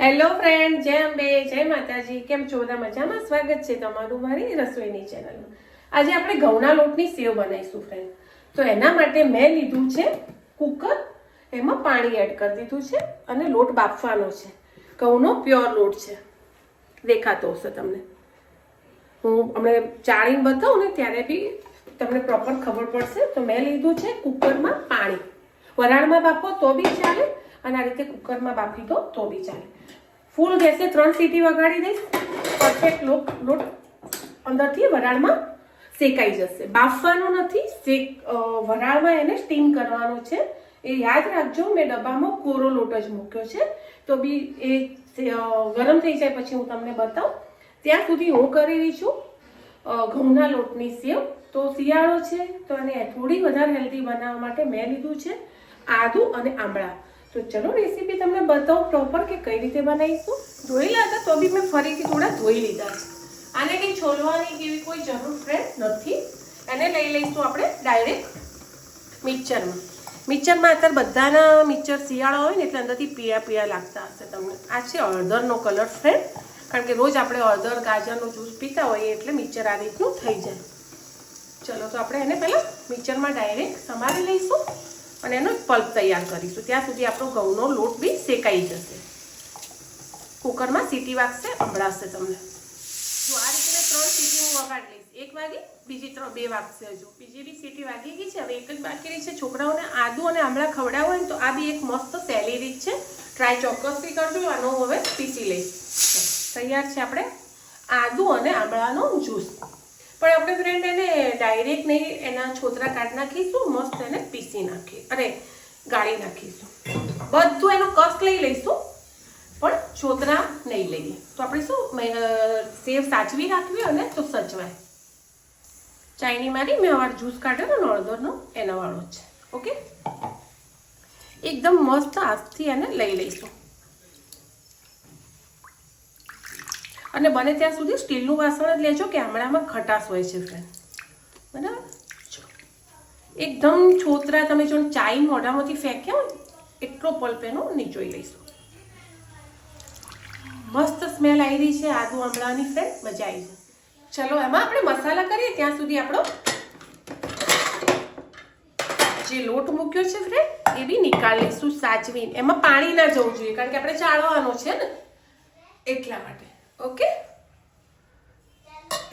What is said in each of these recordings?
Hello friend, જય અંબે, જય માતાજી. કેમ છો બધા? મજામાં? સ્વાગત છે તમારું મારી રસોઈની ચેનલમાં. આજે આપણે ઘઉંના લોટની સેવ બનાવીશું ફ્રેન્ડ. તો એના માટે મેં લીધું છે કુકર, એમાં પાણી એડ કરી દીધું છે અને લોટ બાફવાનો છે. ઘઉંનો પ્યોર લોટ છે, દેખાતો હશે તમને. હું હમણાં ચાળીને બતાવું ને ત્યારે બી તમને પ્રોપર ખબર પડશે. તો મેં લીધું છે કુકરમાં પાણી. વરાળમાં બાફો તો બી ચાલે અને આ રીતે કુકરમાં બાફી દો તો બી ચાલે. ફૂલ ગેસે 3 સીટી વગાડી દઈશ. પરફેક્ટ લોટ અંદરથી વરાળમાં શેકાઈ જશે. બાફવાનો નથી, વરાળમાં એને સ્ટીમ કરવાનો છે. એ યાદ રાખજો. મેં ડબ્બામાં કોરો લોટ જ મૂક્યો છે, તો બી એ ગરમ થઈ જાય પછી હું તમને બતાવું. ત્યાં સુધી હું કરી રહી છું ઘઉંના લોટની સેવ. તો શિયાળો છે તો એને થોડી વધારે હેલ્ધી બનાવવા માટે મેં લીધું છે આદુ અને આંબળા. તો ચલો રેસીપી તમને બતાવું પ્રોપર કે કઈ રીતે બનાવીશું. ધોયેલા હતા તો બી મેં ફરીથી થોડા ધોઈ લીધા છે. આને કંઈ છોલવાની કેવી કોઈ જરૂર ફ્રેન્ડ નથી. એને લઈ લઈશું આપણે ડાયરેક્ટ મિક્સરમાં. મિક્સરમાં અત્યારે બધાના મિક્સર શિયાળો હોય ને એટલે અંદરથી પીળા પીળા લાગતા હશે તમને. આ છે હળદરનો કલર ફ્રેન્ડ, કારણ કે રોજ આપણે હળદર ગાજરનો જ્યુસ પીતા હોઈએ એટલે મિક્સર આ રીતનું થઈ જાય. ચલો તો આપણે એને પહેલાં મિક્સરમાં ડાયરેક્ટ સમારી લઈશું અને એનો પલ્પ તૈયાર કરીશું. ત્યાં સુધી આપણો ઘઉંનો લોટ બી શેકાઈ જશે. કુકરમાં સીટી વાગશે, સંભળાશે તમને. જો આ રીતે 3 સીટી હું વગાડી લઈશ. 1 વાગી, બીજી 2 વાગશે. હજુ બીજી બી સીટી વાગી ગઈ છે. હવે એક જ બાકી રહી છે. છોકરાઓને આદુ અને આમળા ખવડાવવા હોય ને તો આ બી એક મસ્ત સહેલી રીત છે. ટ્રાય ચોક્કસથી કરજો. આનો હવે પીસી લઈશ. તૈયાર છે આપણે આદુ અને આમળાનો જ્યુસ. પણ આપણે ફ્રેન્ડ એને ડાયરેક્ટ નહીં, એના છોતરા કાઢી નાખીશું. મસ્ત એને પીસી નાખીએ, અરે ગાળી નાખીશું. બધું એનો કસ લઈ લઈશું પણ છોતરા નહીં લઈએ. તો આપણે શું સેવ સાચવી રાખવી અને તો સચવાય. ચાઇનીમાંથી મેં અમારો જ્યુસ કાઢ્યો ને હળદરનો, એના વાળો છે. ઓકે, એકદમ મસ્ત હાથથી એને લઈ લઈશું. અને બને ત્યાં સુધી સ્ટીલનું વાસણ જ લેજો કે આમળામાં ખટાશ હોય છે ફ્રેન્ડ. બરાબર, એકદમ છોતરા તમે જો ચાઈ મોઢામાંથી ફેંક્યા હોય એટલો પલ્પ એનો નીચોઈ લઈશું. મસ્ત સ્મેલ આવી રહી છે આદુ આમળાની ફ્રેન્ડ, મજા આવી જાય. ચલો એમાં આપણે મસાલા કરીએ ત્યાં સુધી આપણો જે લોટ મૂક્યો છે ફ્રેન્ડ એ બી નીકાળી લઈશું સાચવીને. એમાં પાણી ના જવું જોઈએ કારણ કે આપણે ચાળવાનો છે ને, એટલા માટે. ઓકે,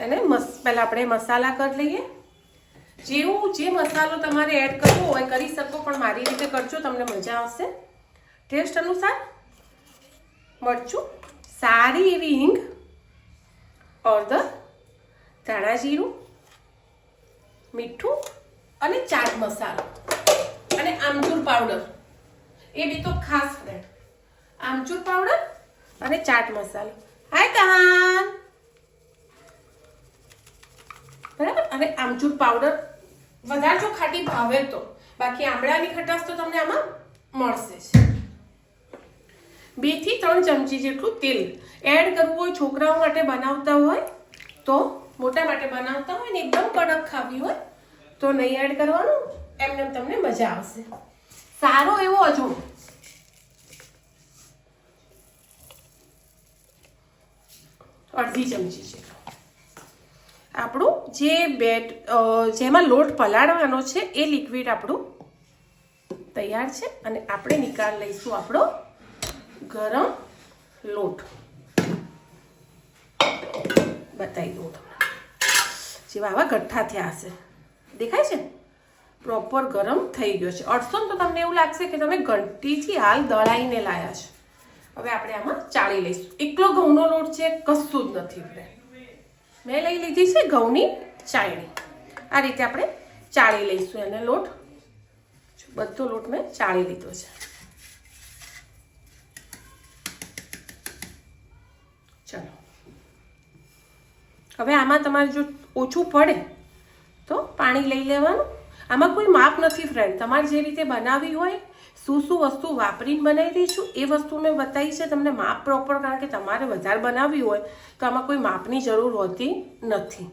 અને પહેલાં આપણે મસાલા કરી લઈએ. જે મસાલો તમારે એડ કરવો હોય કરી શકો, પણ મારી રીતે કરજો, તમને મજા આવશે. ટેસ્ટ અનુસાર મરચું, સારી એવી હિંગ, હળદર, ધાણા જીરું, મીઠું અને ચાટ મસાલો અને આમચૂર પાવડર. એ બી તો ખાસ ફ્રેન્ડ, આમચૂર પાવડર અને ચાટ મસાલો. હાય કહાન, બરાબર. અને આમચૂર પાવડર વધારે જો ખાટી ભાવે તો, બાકી આમળાની ખટાશ તો તમને આમાં મળશે જ. 2 થી 3 ચમચી જેટલું તેલ એડ કરવું હોય. છોકરાઓ માટે બનાવતા હોય તો, મોટા માટે બનાવતા હોય ને એકદમ કડક ખાવી હોય તો નહીં એડ કરવાનું. એમને તમને મજા આવશે. સારો એવો અજમો, અડધી ચમચી જેટલો. આપણું જે જેમાં લોટ પલાળવાનો છે એ લિક્વિડ આપણું તૈયાર છે. અને આપણે નિકાળ લઈશું આપણો ગરમ લોટ. બતાવી દઉં તમને, જેવા આવા ગઠ્ઠા થયા હશે, દેખાય છે? પ્રોપર ગરમ થઈ ગયો છે. અડસો તો તમને એવું લાગશે કે તમે ઘંટીથી હાલ દળાઈને લાયા છો. હવે આપણે આમાં ચાળી લઈશું. એકલો ઘઉંનો લોટ છે, કશું જ નથી ફ્રેન્ડ. મેં લઈ લીધી છે ઘઉંની ચાળણી. આ રીતે આપણે ચાળી લઈશું એને લોટ. બધો લોટ મેં ચાળી લીધો છે. ચલો, હવે આમાં તમારે જો ઓછું પડે તો પાણી લઈ લેવાનું. આમાં કોઈ માપ નથી ફ્રેન્ડ, તમારે જે રીતે બનાવવી હોય, શું વસ્તુ વાપરીને બનાવી રહી છું એ વસ્તુ મેં બતાવી છે તમને માપ પ્રોપર. કારણ કે તમારે વધારે બનાવવી હોય તો આમાં કોઈ માપની જરૂર હોતી નથી.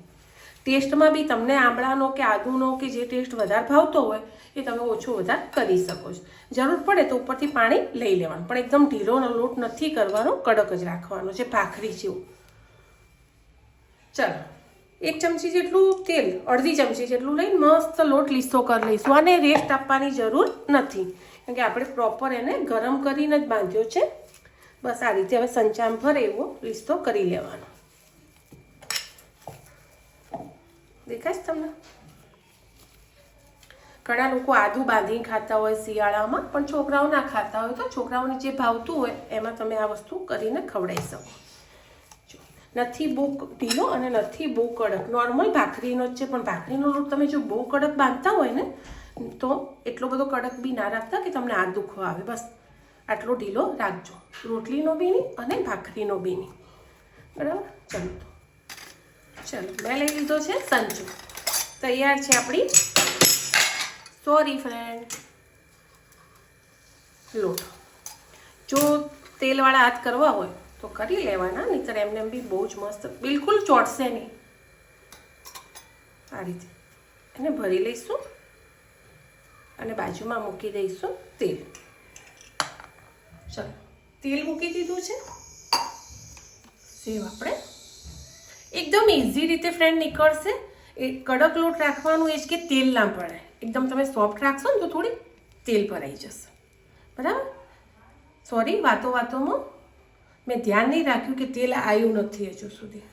ટેસ્ટમાં બી તમને આંબળાનો કે આદુનો કે જે ટેસ્ટ વધારે ભાવતો હોય એ તમે ઓછો વધારે કરી શકો છો. જરૂર પડે તો ઉપરથી પાણી લઈ લેવાનું, પણ એકદમ ઢીલો લોટ નથી કરવાનો, કડક જ રાખવાનો છે, ભાખરી જેવું. ચાલો 1 ચમચી જેટલું તેલ, અડધી ચમચી જેટલું લઈને મસ્ત લોટ લીસો કરી લઈશું. આને રેસ્ટ આપવાની જરૂર નથી, કેમ કે આપણે પ્રોપર એને ગરમ કરીને જ બાંધ્યો છે. બસ આ રીતે હવે સંચામ ભરે એવો લીસો કરી લેવાનો. દેખાય છે તમને? ઘણા લોકો આદુ બાંધીને ખાતા હોય શિયાળામાં, પણ છોકરાઓ ના ખાતા હોય તો છોકરાઓને જે ભાવતું હોય એમાં તમે આ વસ્તુ કરીને ખવડાવી શકો. નથી બહુ ઢીલો અને નથી બહુ કડક, નોર્મલ ભાખરીનો જ છે. પણ ભાખરીનો લોટ તમે જો બહુ કડક બાંધતા હોય ને તો એટલો બધો કડક બી ના રાખતા કે તમને હાથ દુખવા આવે. બસ આટલો ઢીલો રાખજો, રોટલીનો બી નહીં અને ભાખરીનો બી નહીં. બરાબર? ચલો મેં લઈ લીધો છે સંચો. તૈયાર છે આપણી સોરી ફ્રેન્ડ લોટ. જો તેલવાળા હાથ કરવા હોય તો કરી લેવાના, નહીંતર એમને બી બહુ જ મસ્ત, બિલકુલ ચોટશે નહીં. આ રીતે એને ભરી લઈશું અને બાજુમાં મૂકી દઈશું તેલ. ચલો તેલ મૂકી દીધું છે. સેવ આપણે એકદમ ઇઝી રીતે ફ્રેન્ડ નીકળશે. એ કડક લોટ રાખવાનું એ જ કે તેલ ના ભરાય. એકદમ તમે સોફ્ટ રાખશો ને તો થોડી તેલ ભરાઈ જશે. બરાબર? સોરી, વાતોમાં મેં ધ્યાન નહીં રાખ્યું કે તેલ આવ્યું નથી હજુ સુધી.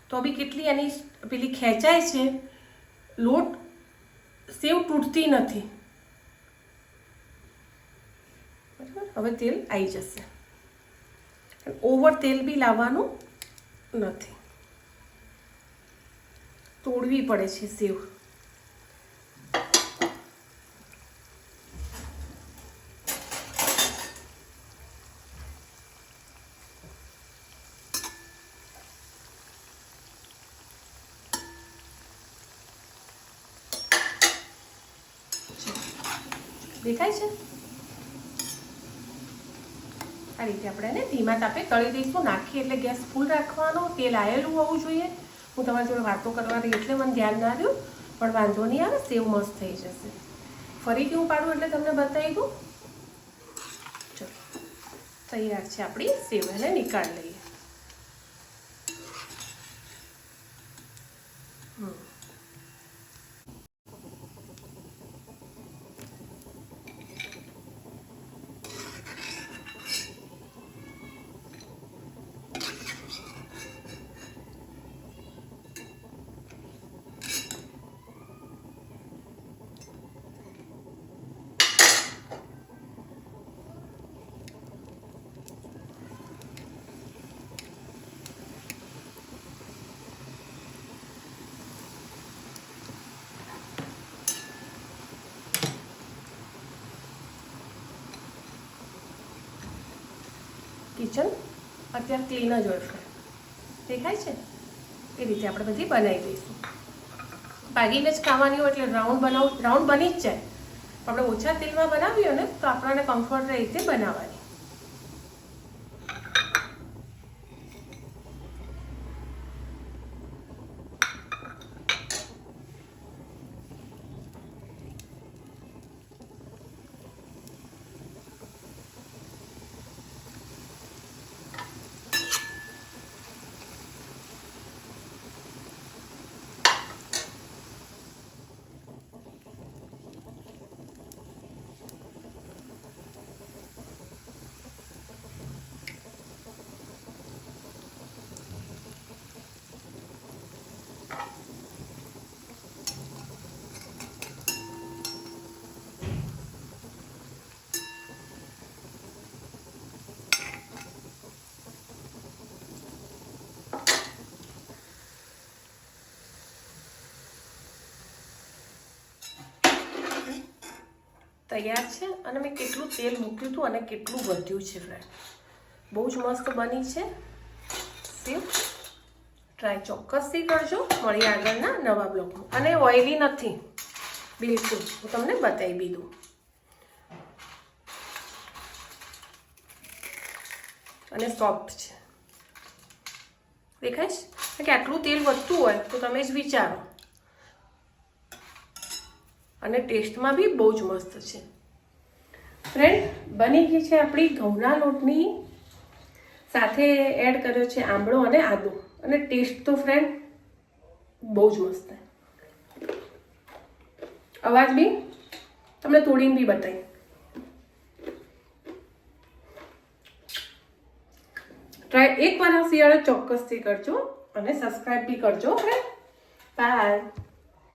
તો બી કેટલી એની પેલી ખેંચાય છે, લોટ સેવ તૂટતી નથી. બરાબર? હવે તેલ આવી જશે. ઓવર તેલ બી લાવવાનું નથી, તોડવી પડે છે સેવ. દેખાય છે? આ રીતે આપણે એને ધીમા તાપે તળી દઈશું. નાખીએ એટલે ગેસ ફૂલ રાખવાનો, તેલ આવેલું હોવું જોઈએ. હું તમારી જોડે વાતો કરવાની એટલે મને ધ્યાન ના રહ્યું, પણ વાંધો નહીં આવે, સેવ મસ્ત થઈ જશે. ફરીથી હું પાડું એટલે તમને બતાવી દઉં. ચલો તૈયાર છે આપણી સેવ, એને નીકાળી લઈએ. કિચન અત્યારે ક્લીન જ હોય. દેખાય છે? એ રીતે આપણે બધી બનાવી દઈશું. ભાગીને જ ખાવાની હોય એટલે રાઉન્ડ બની જ જાય. આપણે ઓછા તેલમાં બનાવીએ ને તો આપણને કમ્ફર્ટ રહે રીતે બનાવવાની. તૈયાર છે અને મેં કેટલું તેલ મૂક્યું હતું અને કેટલું વધ્યું છે ફ્રેન્ડ. બહુ જ મસ્ત બની છે સેવ. ટ્રાય ચોક્કસથી કરજો. મળીએ આગળના નવા બ્લોગમાં. અને ઓઇલી નથી બિલકુલ, હું તમને બતાવી બી દઉં. અને સોફ્ટ છે. દેખાય છે કે આટલું તેલ વધતું હોય તો તમે જ વિચારો. અને ટેસ્ટમાં બી બહુ જ મસ્ત છે. ફ્રેન્ડ, બની ગઈ છે આપણી ઘઉંના લોટની સાથે એડ કર્યો છે આંબળો અને આદુ, અને ટેસ્ટ તો ફ્રેન્ડ બહુ જ મસ્ત. અવાજ બી તમને તોડીને બી બતાવી. ટ્રાય એકવાર આ શિયાળે ચોક્કસથી કરજો અને સબસ્ક્રાઈબ બી કરજો ફ્રેન્ડ. બાય.